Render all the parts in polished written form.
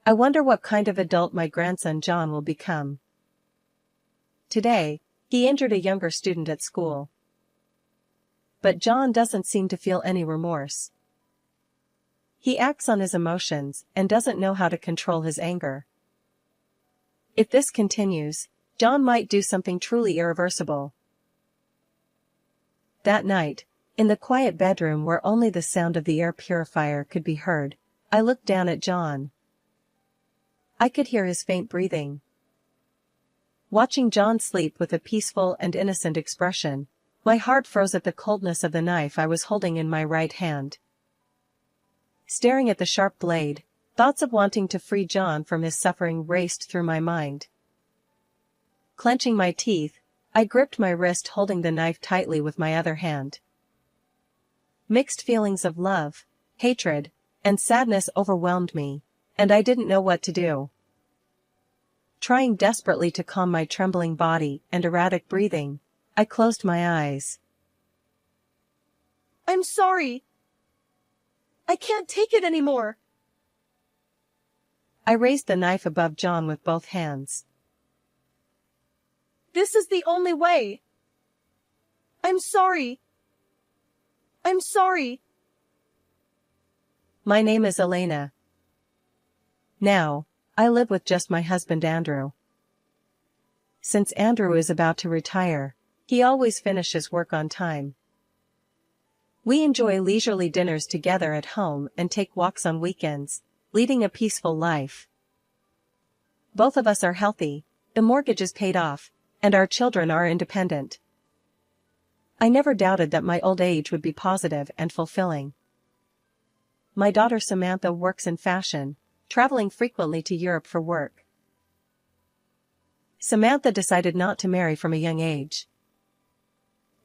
I wonder what kind of adult my grandson John will become. Today, he injured a younger student at school. But John doesn't seem to feel any remorse. He acts on his emotions and doesn't know how to control his anger. If this continues, John might do something truly irreversible. That night, in the quiet bedroom where only the sound of the air purifier could be heard, I looked down at John. I could hear his faint breathing. Watching John sleep with a peaceful and innocent expression, my heart froze at the coldness of the knife I was holding in my right hand. Staring at the sharp blade, thoughts of wanting to free John from his suffering raced through my mind. Clenching my teeth, I gripped my wrist, holding the knife tightly with my other hand. Mixed feelings of love, hatred, and sadness overwhelmed me, and I didn't know what to do. Trying desperately to calm my trembling body and erratic breathing, I closed my eyes. "I'm sorry. I can't take it anymore." I raised the knife above John with both hands. "This is the only way. I'm sorry. I'm sorry." My name is Elena. Now, I live with just my husband Andrew. Since Andrew is about to retire, he always finishes work on time. We enjoy leisurely dinners together at home and take walks on weekends, leading a peaceful life. Both of us are healthy, the mortgage is paid off, and our children are independent. I never doubted that my old age would be positive and fulfilling. My daughter Samantha works in fashion, traveling frequently to Europe for work. Samantha decided not to marry from a young age.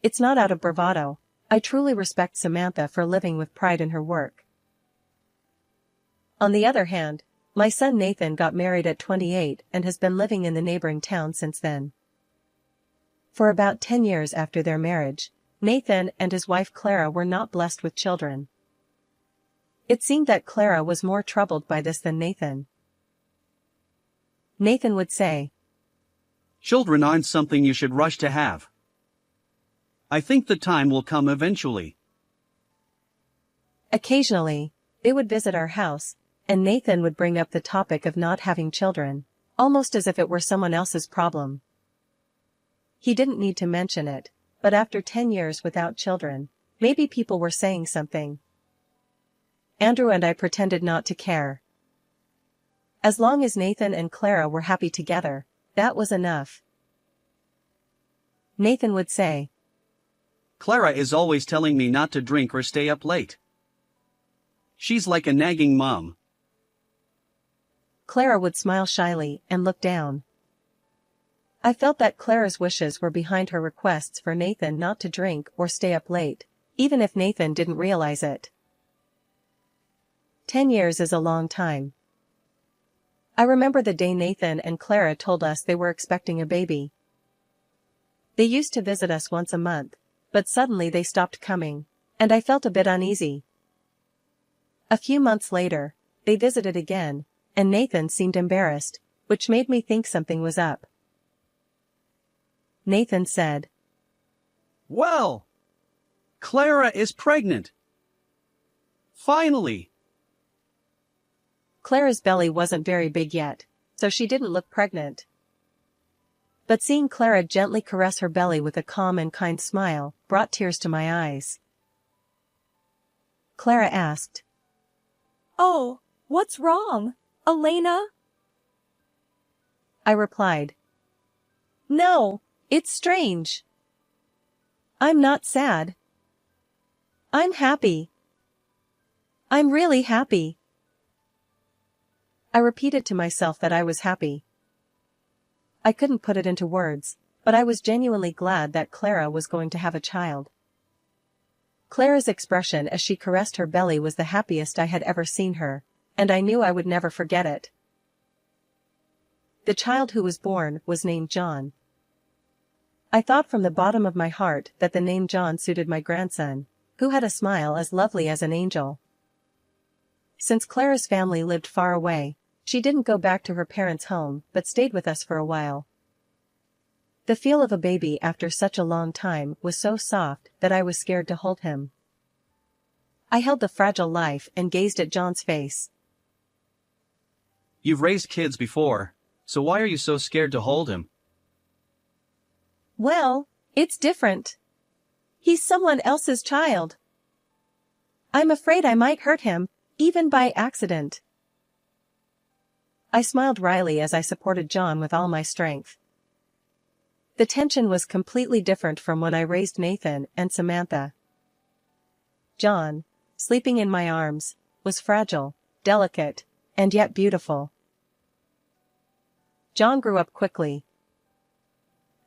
It's not out of bravado. I truly respect Samantha for living with pride in her work. On the other hand, my son Nathan got married at 28 and has been living in the neighboring town since then. For about 10 years after their marriage, Nathan and his wife Clara were not blessed with children. It seemed that Clara was more troubled by this than Nathan. Nathan would say, "Children aren't something you should rush to have. I think the time will come eventually." Occasionally, they would visit our house, and Nathan would bring up the topic of not having children, almost as if it were someone else's problem. He didn't need to mention it, but after 10 years without children, maybe people were saying something. Andrew and I pretended not to care. As long as Nathan and Clara were happy together, that was enough. Nathan would say, "Clara is always telling me not to drink or stay up late. She's like a nagging mom." Clara would smile shyly and look down. I felt that Clara's wishes were behind her requests for Nathan not to drink or stay up late, even if Nathan didn't realize it. 10 years is a long time. I remember the day Nathan and Clara told us they were expecting a baby. They used to visit us once a month, but suddenly they stopped coming, and I felt a bit uneasy. A few months later, they visited again, and Nathan seemed embarrassed, which made me think something was up. Nathan said, "Well, Clara is pregnant. Finally." Clara's belly wasn't very big yet, so she didn't look pregnant. But seeing Clara gently caress her belly with a calm and kind smile brought tears to my eyes. Clara asked, "Oh, what's wrong, Elena?" I replied, "No, it's strange. I'm not sad. I'm happy. I'm really happy." I repeated to myself that I was happy. I couldn't put it into words, but I was genuinely glad that Clara was going to have a child. Clara's expression as she caressed her belly was the happiest I had ever seen her, and I knew I would never forget it. The child who was born was named John. I thought from the bottom of my heart that the name John suited my grandson, who had a smile as lovely as an angel. Since Clara's family lived far away, She didn't go back to her parents' home but stayed with us for a while. The feel of a baby after such a long time was so soft that I was scared to hold him. I held the fragile life and gazed at John's face. You've raised kids before, so why are you so scared to hold him? Well, it's different. He's someone else's child. I'm afraid I might hurt him, even by accident. I smiled wryly as I supported John with all my strength. The tension was completely different from when I raised Nathan and Samantha. John, sleeping in my arms, was fragile, delicate, and yet beautiful. John grew up quickly.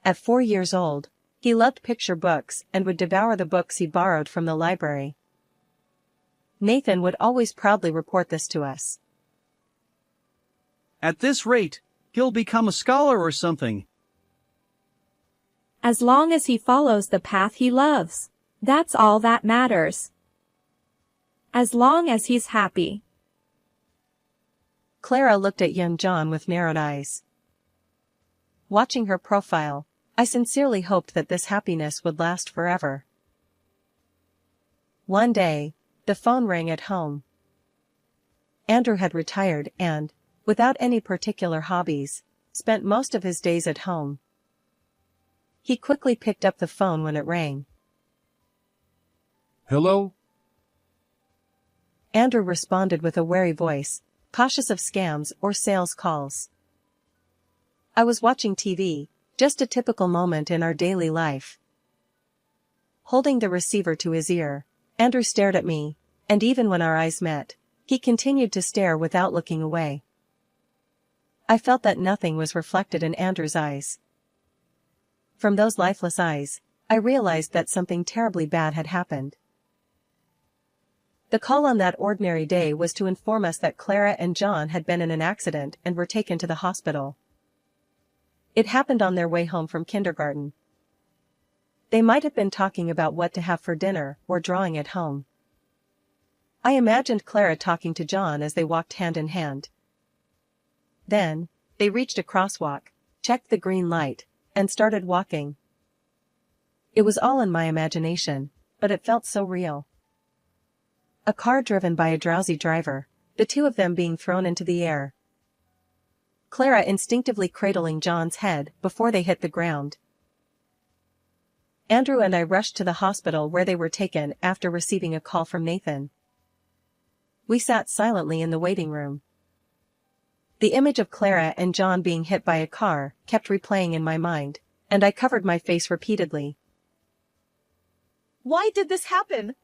At 4 years old, he loved picture books and would devour the books he borrowed from the library. Nathan would always proudly report this to us. At this rate, he'll become a scholar or something. As long as he follows the path he loves, that's all that matters. As long as he's happy. Clara looked at young John with narrowed eyes. Watching her profile, I sincerely hoped that this happiness would last forever. One day, the phone rang at home. Andrew had retired and, without any particular hobbies, spent most of his days at home. He quickly picked up the phone when it rang. Hello? Andrew responded with a wary voice, cautious of scams or sales calls. I was watching TV, just a typical moment in our daily life. Holding the receiver to his ear, Andrew stared at me, and even when our eyes met, he continued to stare without looking away. I felt that nothing was reflected in Andrew's eyes. From those lifeless eyes, I realized that something terribly bad had happened. The call on that ordinary day was to inform us that Clara and John had been in an accident and were taken to the hospital. It happened on their way home from kindergarten. They might have been talking about what to have for dinner or drawing at home. I imagined Clara talking to John as they walked hand in hand. Then, they reached a crosswalk, checked the green light, and started walking. It was all in my imagination, but it felt so real. A car driven by a drowsy driver, the two of them being thrown into the air. Clara instinctively cradling John's head before they hit the ground. Andrew and I rushed to the hospital where they were taken after receiving a call from Nathan. We sat silently in the waiting room. The image of Clara and John being hit by a car kept replaying in my mind, and I covered my face repeatedly. Why did this happen?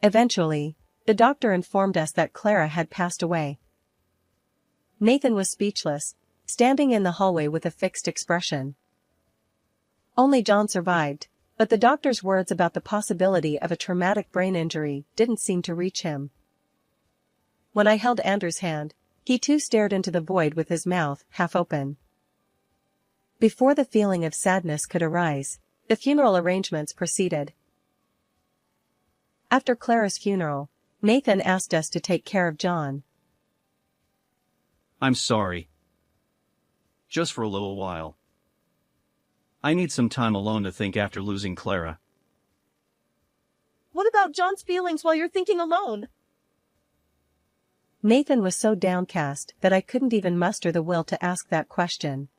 Eventually, the doctor informed us that Clara had passed away. Nathan was speechless, standing in the hallway with a fixed expression. Only John survived, but the doctor's words about the possibility of a traumatic brain injury didn't seem to reach him. When I held Andrew's hand, he too stared into the void with his mouth half open. Before the feeling of sadness could arise, the funeral arrangements proceeded. After Clara's funeral, Nathan asked us to take care of John. I'm sorry. Just for a little while. I need some time alone to think after losing Clara. What about John's feelings while you're thinking alone? Nathan was so downcast that I couldn't even muster the will to ask that question.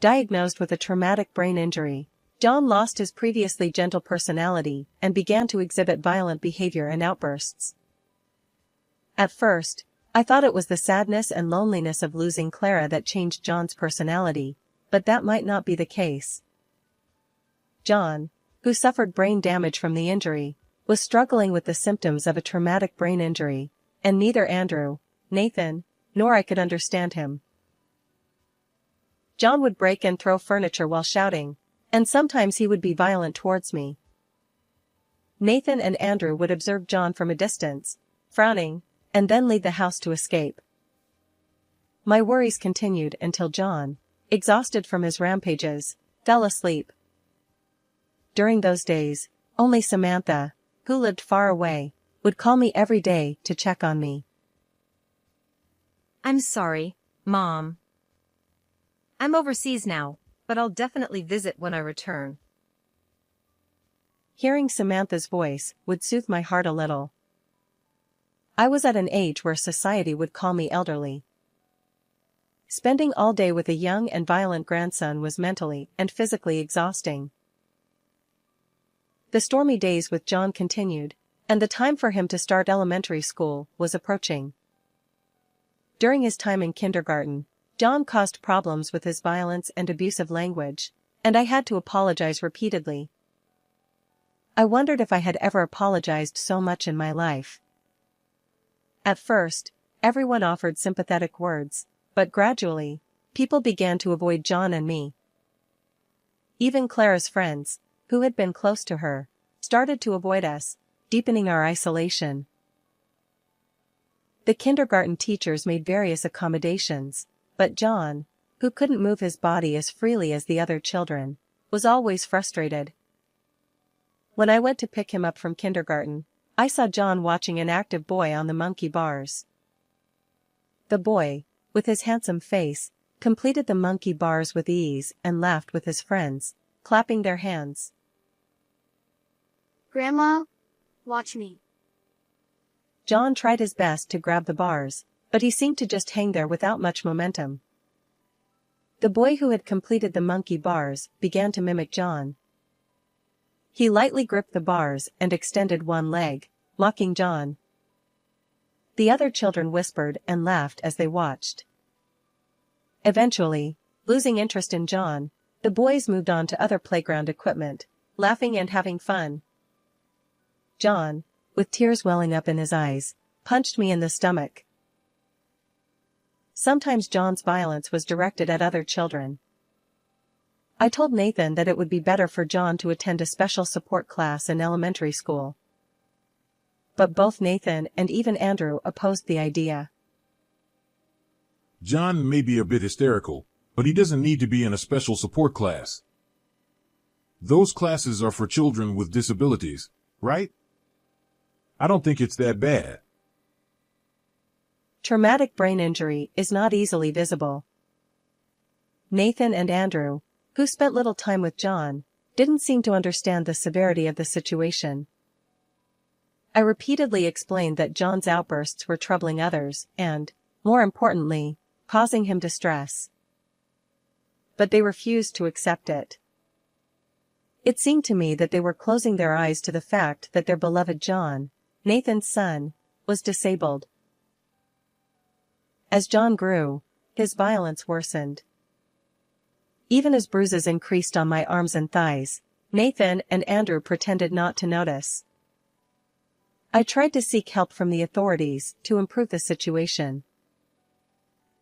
Diagnosed with a traumatic brain injury, John lost his previously gentle personality and began to exhibit violent behavior and outbursts. At first, I thought it was the sadness and loneliness of losing Clara that changed John's personality, but that might not be the case. John, who suffered brain damage from the injury, was struggling with the symptoms of a traumatic brain injury, and neither Andrew, Nathan, nor I could understand him. John would break and throw furniture while shouting, and sometimes he would be violent towards me. Nathan and Andrew would observe John from a distance, frowning, and then leave the house to escape. My worries continued until John, exhausted from his rampages, fell asleep. During those days, only Samantha, who lived far away, would call me every day to check on me. I'm sorry, Mom. I'm overseas now, but I'll definitely visit when I return. Hearing Samantha's voice would soothe my heart a little. I was at an age where society would call me elderly. Spending all day with a young and violent grandson was mentally and physically exhausting. The stormy days with John continued, and the time for him to start elementary school was approaching. During his time in kindergarten, John caused problems with his violence and abusive language, and I had to apologize repeatedly. I wondered if I had ever apologized so much in my life. At first, everyone offered sympathetic words, but gradually, people began to avoid John and me. Even Clara's friends, who had been close to her, started to avoid us, deepening our isolation. The kindergarten teachers made various accommodations, but John, who couldn't move his body as freely as the other children, was always frustrated. When I went to pick him up from kindergarten, I saw John watching an active boy on the monkey bars. The boy, with his handsome face, completed the monkey bars with ease and laughed with his friends, clapping their hands. Grandma, watch me. John tried his best to grab the bars, but he seemed to just hang there without much momentum. The boy who had completed the monkey bars began to mimic John. He lightly gripped the bars and extended one leg, mocking John. The other children whispered and laughed as they watched. Eventually, losing interest in John, the boys moved on to other playground equipment, laughing and having fun. John, with tears welling up in his eyes, punched me in the stomach. Sometimes John's violence was directed at other children. I told Nathan that it would be better for John to attend a special support class in elementary school. But both Nathan and even Andrew opposed the idea. John may be a bit hysterical, but he doesn't need to be in a special support class. Those classes are for children with disabilities, right? I don't think it's that bad. Traumatic brain injury is not easily visible. Nathan and Andrew, who spent little time with John, didn't seem to understand the severity of the situation. I repeatedly explained that John's outbursts were troubling others and, more importantly, causing him distress. But they refused to accept it. It seemed to me that they were closing their eyes to the fact that their beloved John, Nathan's son, was disabled. As John grew, his violence worsened. Even as bruises increased on my arms and thighs, Nathan and Andrew pretended not to notice. I tried to seek help from the authorities to improve the situation.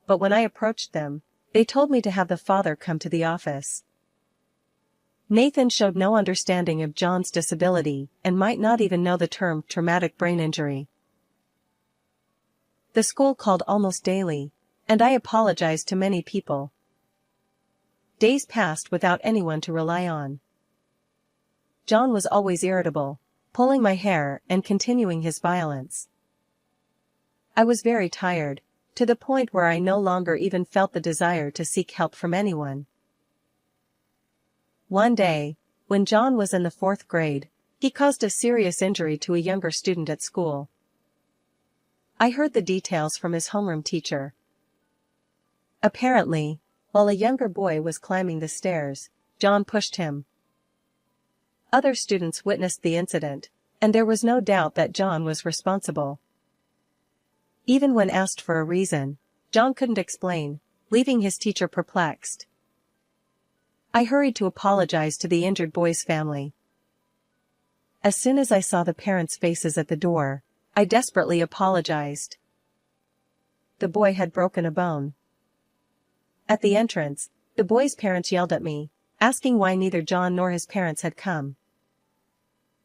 But when I approached them, they told me to have the father come to the office. Nathan showed no understanding of John's disability and might not even know the term traumatic brain injury. The school called almost daily, and I apologized to many people. Days passed without anyone to rely on. John was always irritable, pulling my hair and continuing his violence. I was very tired, to the point where I no longer even felt the desire to seek help from anyone. One day, when John was in the 4th grade, he caused a serious injury to a younger student at school. I heard the details from his homeroom teacher. Apparently, while a younger boy was climbing the stairs, John pushed him. Other students witnessed the incident, and there was no doubt that John was responsible. Even when asked for a reason, John couldn't explain, leaving his teacher perplexed. I hurried to apologize to the injured boy's family. As soon as I saw the parents' faces at the door, I desperately apologized. The boy had broken a bone. At the entrance, the boy's parents yelled at me, asking why neither John nor his parents had come.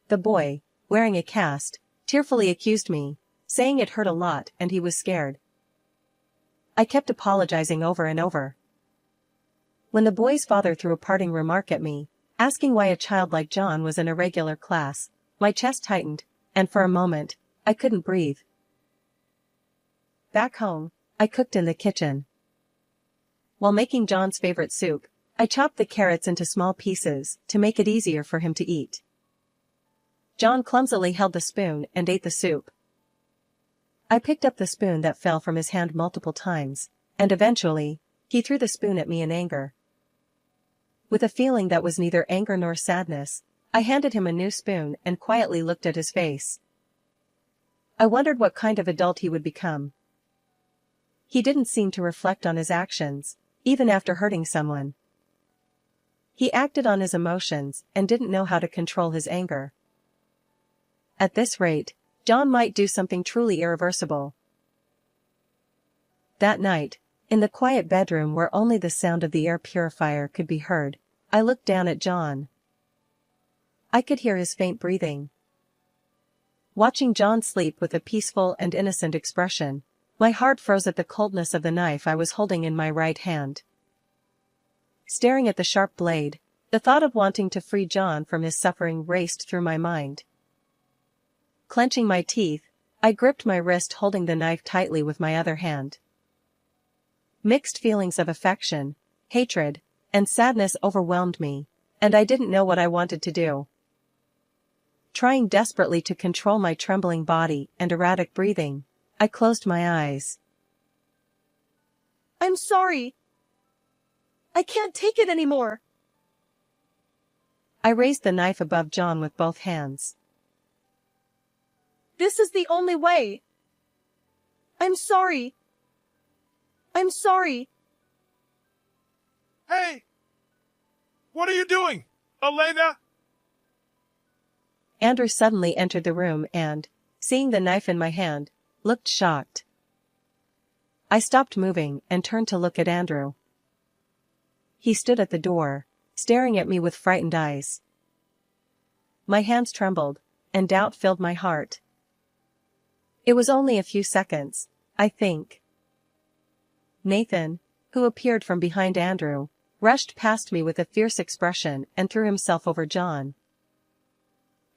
The boy, wearing a cast, tearfully accused me, saying it hurt a lot and he was scared. I kept apologizing over and over. When the boy's father threw a parting remark at me, asking why a child like John was in a regular class, my chest tightened, and for a moment, I couldn't breathe. Back home, I cooked in the kitchen. While making John's favorite soup, I chopped the carrots into small pieces to make it easier for him to eat. John clumsily held the spoon and ate the soup. I picked up the spoon that fell from his hand multiple times, and eventually, he threw the spoon at me in anger. With a feeling that was neither anger nor sadness, I handed him a new spoon and quietly looked at his face. I wondered what kind of adult he would become. He didn't seem to reflect on his actions, even after hurting someone. He acted on his emotions and didn't know how to control his anger. At this rate, John might do something truly irreversible. That night, in the quiet bedroom where only the sound of the air purifier could be heard, I looked down at John. I could hear his faint breathing. Watching John sleep with a peaceful and innocent expression, my heart froze at the coldness of the knife I was holding in my right hand. Staring at the sharp blade, the thought of wanting to free John from his suffering raced through my mind. Clenching my teeth, I gripped my wrist, holding the knife tightly with my other hand. Mixed feelings of affection, hatred, and sadness overwhelmed me, and I didn't know what I wanted to do. Trying desperately to control my trembling body and erratic breathing, I closed my eyes. I'm sorry. I can't take it anymore. I raised the knife above John with both hands. This is the only way. I'm sorry. I'm sorry. Hey! What are you doing, Elena? Andrew suddenly entered the room and, seeing the knife in my hand, looked shocked. I stopped moving and turned to look at Andrew. He stood at the door, staring at me with frightened eyes. My hands trembled, and doubt filled my heart. It was only a few seconds, I think. Nathan, who appeared from behind Andrew, rushed past me with a fierce expression and threw himself over John.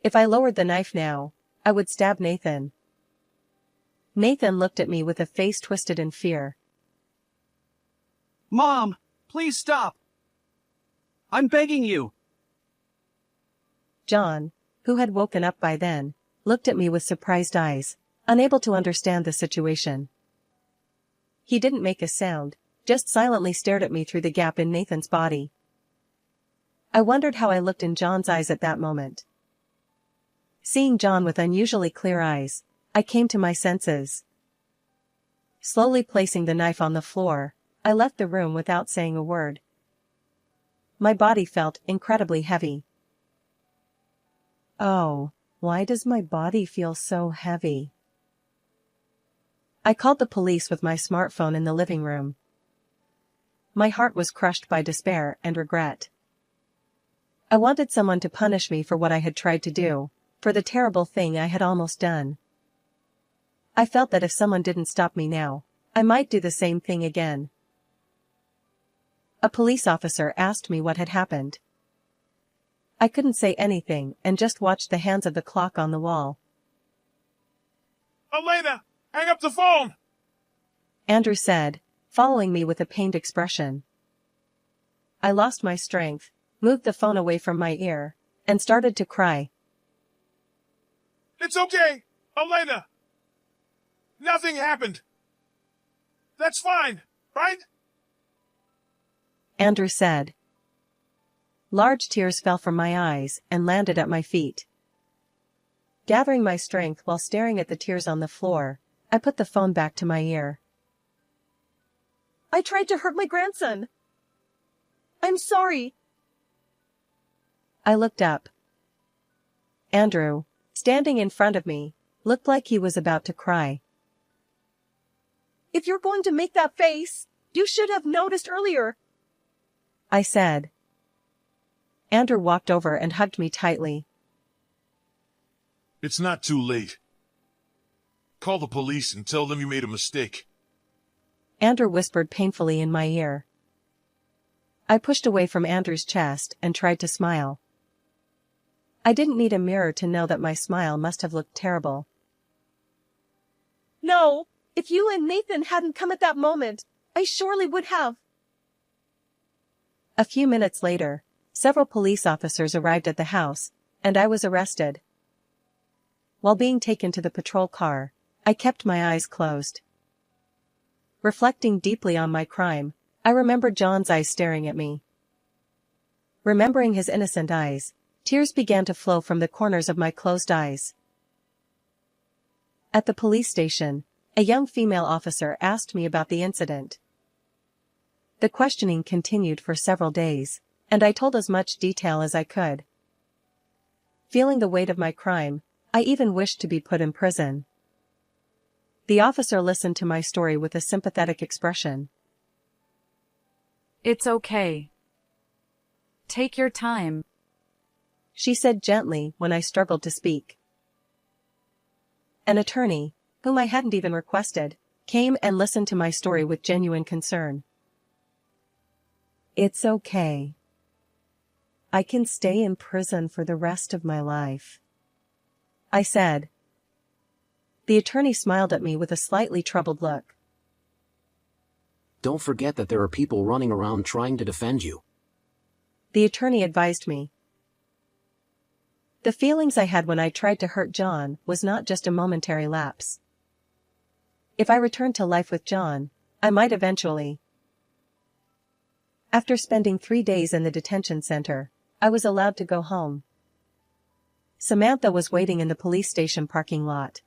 If I lowered the knife now, I would stab Nathan. Nathan looked at me with a face twisted in fear. Mom, please stop. I'm begging you. John, who had woken up by then, looked at me with surprised eyes, unable to understand the situation. He didn't make a sound, just silently stared at me through the gap in Nathan's body. I wondered how I looked in John's eyes at that moment. Seeing John with unusually clear eyes, I came to my senses. Slowly placing the knife on the floor, I left the room without saying a word. My body felt incredibly heavy. Oh, why does my body feel so heavy? I called the police with my smartphone in the living room. My heart was crushed by despair and regret. I wanted someone to punish me for what I had tried to do, for the terrible thing I had almost done. I felt that if someone didn't stop me now, I might do the same thing again. A police officer asked me what had happened. I couldn't say anything and just watched the hands of the clock on the wall. Elena, hang up the phone! Andrew said, following me with a pained expression. I lost my strength, moved the phone away from my ear, and started to cry. It's okay, Elena. Nothing happened. That's fine, right? Andrew said. Large tears fell from my eyes and landed at my feet. Gathering my strength while staring at the tears on the floor, I put the phone back to my ear. I tried to hurt my grandson. I'm sorry. I looked up. Andrew, standing in front of me, looked like he was about to cry. If you're going to make that face, you should have noticed earlier, I said. Andrew walked over and hugged me tightly. It's not too late. Call the police and tell them you made a mistake. Andrew whispered painfully in my ear. I pushed away from Andrew's chest and tried to smile. I didn't need a mirror to know that my smile must have looked terrible. No, If you and Nathan hadn't come at that moment, I surely would have. A few minutes later, several police officers arrived at the house, and I was arrested. While being taken to the patrol car, I kept my eyes closed. Reflecting deeply on my crime, I remembered John's eyes staring at me. Remembering his innocent eyes, tears began to flow from the corners of my closed eyes. At the police station, a young female officer asked me about the incident. The questioning continued for several days, and I told as much detail as I could. Feeling the weight of my crime, I even wished to be put in prison. The officer listened to my story with a sympathetic expression. It's okay. Take your time, she said gently when I struggled to speak. An attorney, whom I hadn't even requested, came and listened to my story with genuine concern. It's okay. I can stay in prison for the rest of my life, I said. The attorney smiled at me with a slightly troubled look. Don't forget that there are people running around trying to defend you, the attorney advised me. The feelings I had when I tried to hurt John was not just a momentary lapse. If I returned to life with John, I might eventually. After spending 3 days in the detention center, I was allowed to go home. Samantha was waiting in the police station parking lot.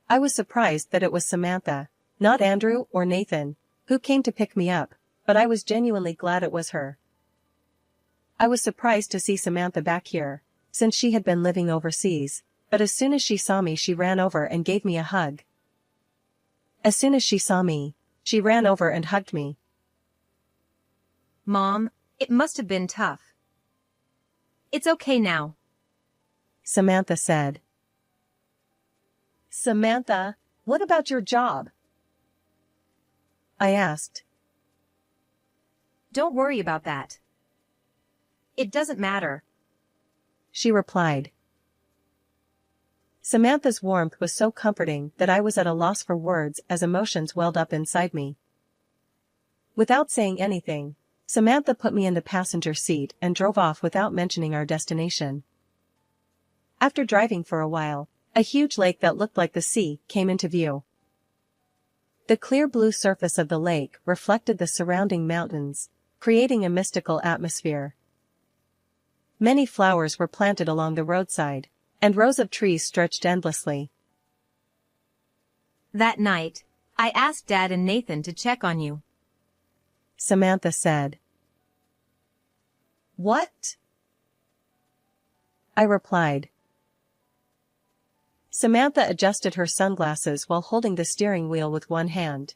I was surprised that it was Samantha, not Andrew or Nathan, who came to pick me up, but I was genuinely glad it was her. I was surprised to see Samantha back here, since she had been living overseas, but as soon as she saw me she ran over and gave me a hug. As soon as she saw me, she ran over and hugged me. Mom, it must have been tough. It's okay now, Samantha said. Samantha, what about your job? I asked. Don't worry about that. It doesn't matter, she replied. Samantha's warmth was so comforting that I was at a loss for words as emotions welled up inside me. Without saying anything, Samantha put me in the passenger seat and drove off without mentioning our destination. After driving for a while, a huge lake that looked like the sea came into view. The clear blue surface of the lake reflected the surrounding mountains, creating a mystical atmosphere. Many flowers were planted along the roadside, and rows of trees stretched endlessly. That night, I asked Dad and Nathan to check on you, Samantha said. What? I replied. Samantha adjusted her sunglasses while holding the steering wheel with one hand.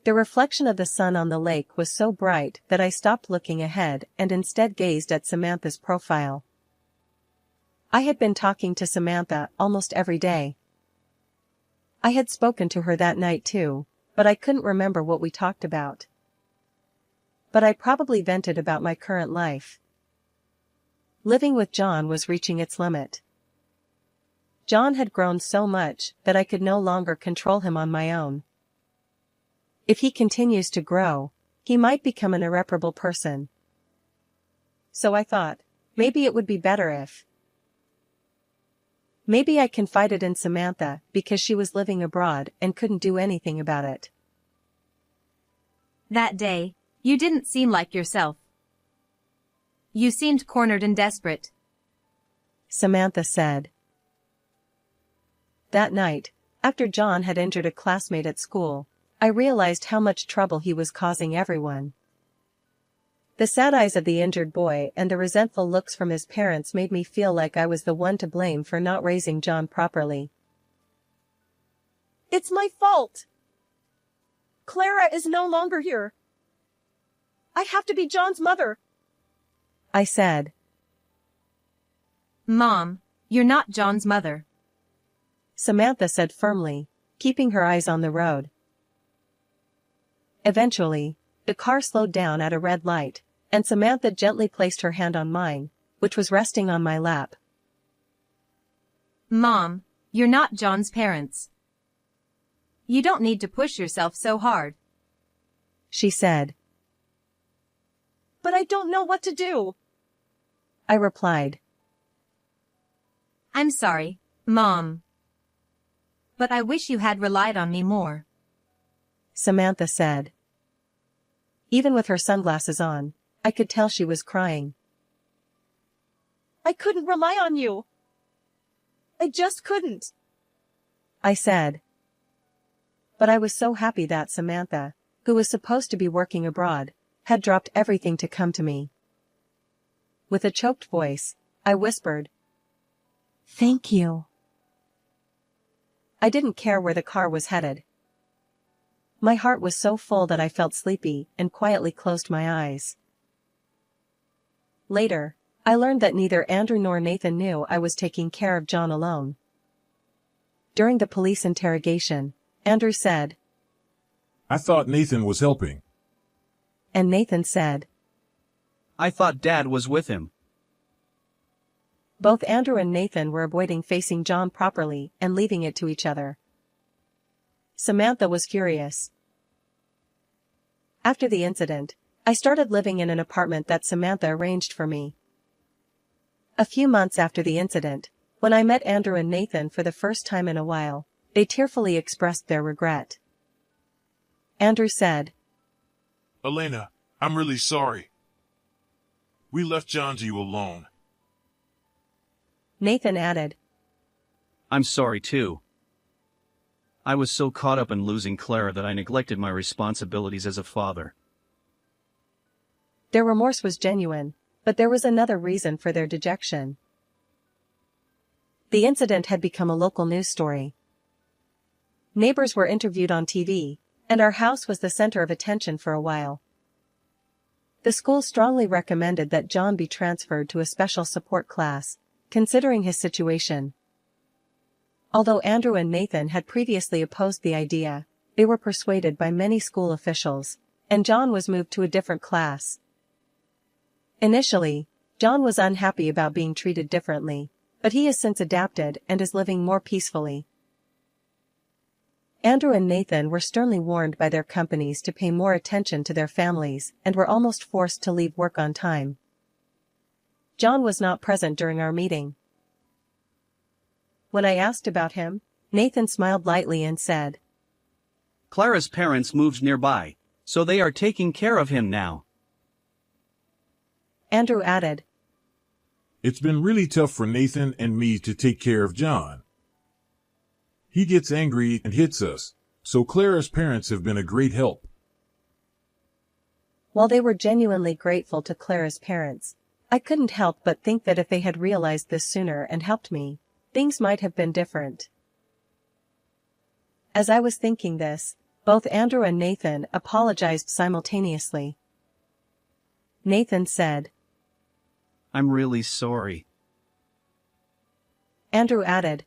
The reflection of the sun on the lake was so bright that I stopped looking ahead and instead gazed at Samantha's profile. I had been talking to Samantha almost every day. I had spoken to her that night too, but I couldn't remember what we talked about. But I probably vented about my current life. Living with John was reaching its limit. John had grown so much that I could no longer control him on my own. If he continues to grow, he might become an irreparable person. So I thought, maybe it would be better if. Maybe I confided in Samantha because she was living abroad and couldn't do anything about it. That day, you didn't seem like yourself. You seemed cornered and desperate, Samantha said. That night, after John had injured a classmate at school, I realized how much trouble he was causing everyone. The sad eyes of the injured boy and the resentful looks from his parents made me feel like I was the one to blame for not raising John properly. It's my fault. Clara is no longer here. I have to be John's mother, I said. Mom, you're not John's mother, Samantha said firmly, keeping her eyes on the road. Eventually, the car slowed down at a red light, and Samantha gently placed her hand on mine, which was resting on my lap. Mom, you're not John's parents, You don't need to push yourself so hard, she said. but I don't know what to do. I replied. I'm sorry, Mom. But I wish you had relied on me more, Samantha said. Even with her sunglasses on, I could tell she was crying. I couldn't rely on you. I just couldn't, I said. But I was so happy that Samantha, who was supposed to be working abroad, had dropped everything to come to me. With a choked voice, I whispered, "Thank you." I didn't care where the car was headed. My heart was so full that I felt sleepy and quietly closed my eyes. Later, I learned that neither Andrew nor Nathan knew I was taking care of John alone. During the police interrogation, Andrew said, I thought Nathan was helping. and Nathan said, I thought Dad was with him. both Andrew and Nathan were avoiding facing John properly and leaving it to each other. Samantha was furious. After the incident, I started living in an apartment that Samantha arranged for me. A few months after the incident, when I met Andrew and Nathan for the first time in a while, they tearfully expressed their regret. Andrew said, Elena, I'm really sorry. We left John to you alone. Nathan added, I'm sorry too. I was so caught up in losing Clara that I neglected my responsibilities as a father. Their remorse was genuine, but there was another reason for their dejection. The incident had become a local news story. Neighbors were interviewed on TV, and our house was the center of attention for a while. The school strongly recommended that John be transferred to a special support class, considering his situation. Although Andrew and Nathan had previously opposed the idea, they were persuaded by many school officials, and John was moved to a different class. Initially, John was unhappy about being treated differently, but he has since adapted and is living more peacefully. Andrew and Nathan were sternly warned by their companies to pay more attention to their families and were almost forced to leave work on time. John was not present during our meeting. When I asked about him, Nathan smiled lightly and said, Clara's parents moved nearby, so they are taking care of him now. Andrew added, It's been really tough for Nathan and me to take care of John. He gets angry and hits us, so Clara's parents have been a great help. While they were genuinely grateful to Clara's parents, I couldn't help but think that if they had realized this sooner and helped me, things might have been different. As I was thinking this, both Andrew and Nathan apologized simultaneously. Nathan said, I'm really sorry. Andrew added,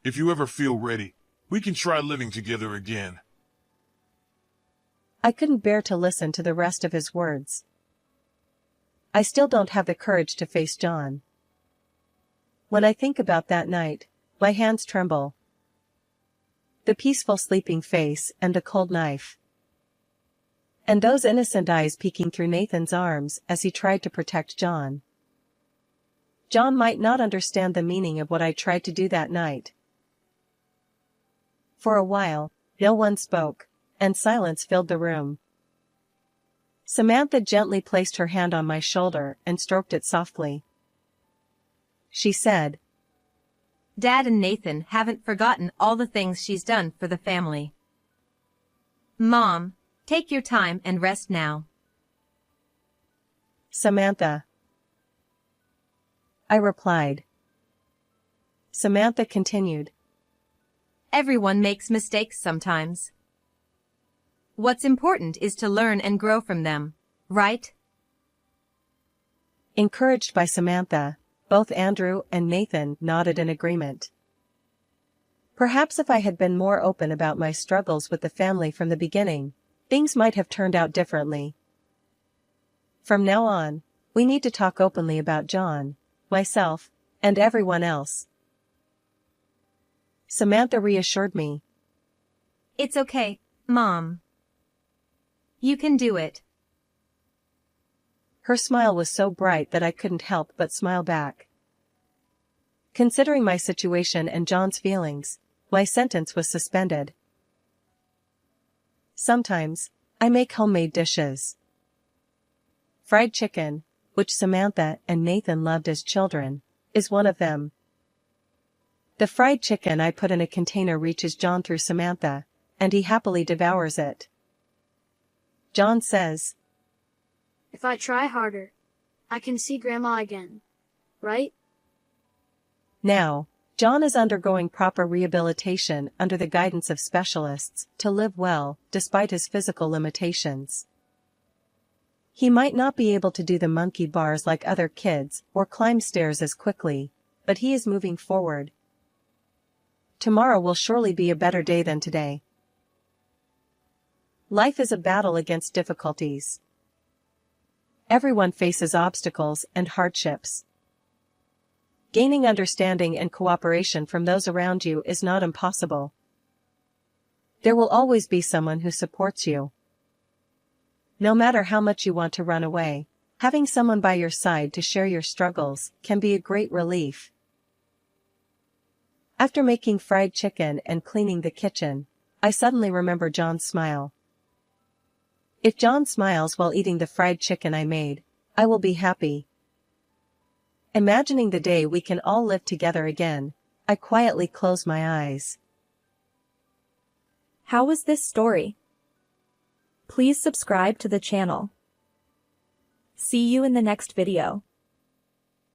If you ever feel ready, we can try living together again. I couldn't bear to listen to the rest of his words. I still don't have the courage to face John. When I think about that night, my hands tremble. The peaceful sleeping face and the cold knife. And those innocent eyes peeking through Nathan's arms as he tried to protect John. John might not understand the meaning of what I tried to do that night. For a while, no one spoke, and silence filled the room. Samantha gently placed her hand on my shoulder and stroked it softly. She said, Dad and Nathan haven't forgotten all the things she's done for the family. Mom, take your time and rest now. Samantha. I replied. Samantha continued. Everyone makes mistakes sometimes. What's important is to learn and grow from them, right? Encouraged by Samantha, both Andrew and Nathan nodded in agreement. Perhaps if I had been more open about my struggles with the family from the beginning, things might have turned out differently. From now on, we need to talk openly about John, myself, and everyone else. Samantha reassured me. It's okay, Mom. You can do it. Her smile was so bright that I couldn't help but smile back. Considering my situation and John's feelings, my sentence was suspended. Sometimes, I make homemade dishes. Fried chicken, which Samantha and Nathan loved as children, is one of them. The fried chicken I put in a container reaches John through Samantha, and he happily devours it. John says, If I try harder, I can see Grandma again. Right? Now, John is undergoing proper rehabilitation under the guidance of specialists to live well, despite his physical limitations. He might not be able to do the monkey bars like other kids or climb stairs as quickly, but he is moving forward. Tomorrow will surely be a better day than today. Life is a battle against difficulties. Everyone faces obstacles and hardships. Gaining understanding and cooperation from those around you is not impossible. There will always be someone who supports you. No matter how much you want to run away, having someone by your side to share your struggles can be a great relief. After making fried chicken and cleaning the kitchen, I suddenly remember John's smile. If John smiles while eating the fried chicken I made, I will be happy. Imagining the day we can all live together again, I quietly close my eyes. How was this story? Please subscribe to the channel. See you in the next video.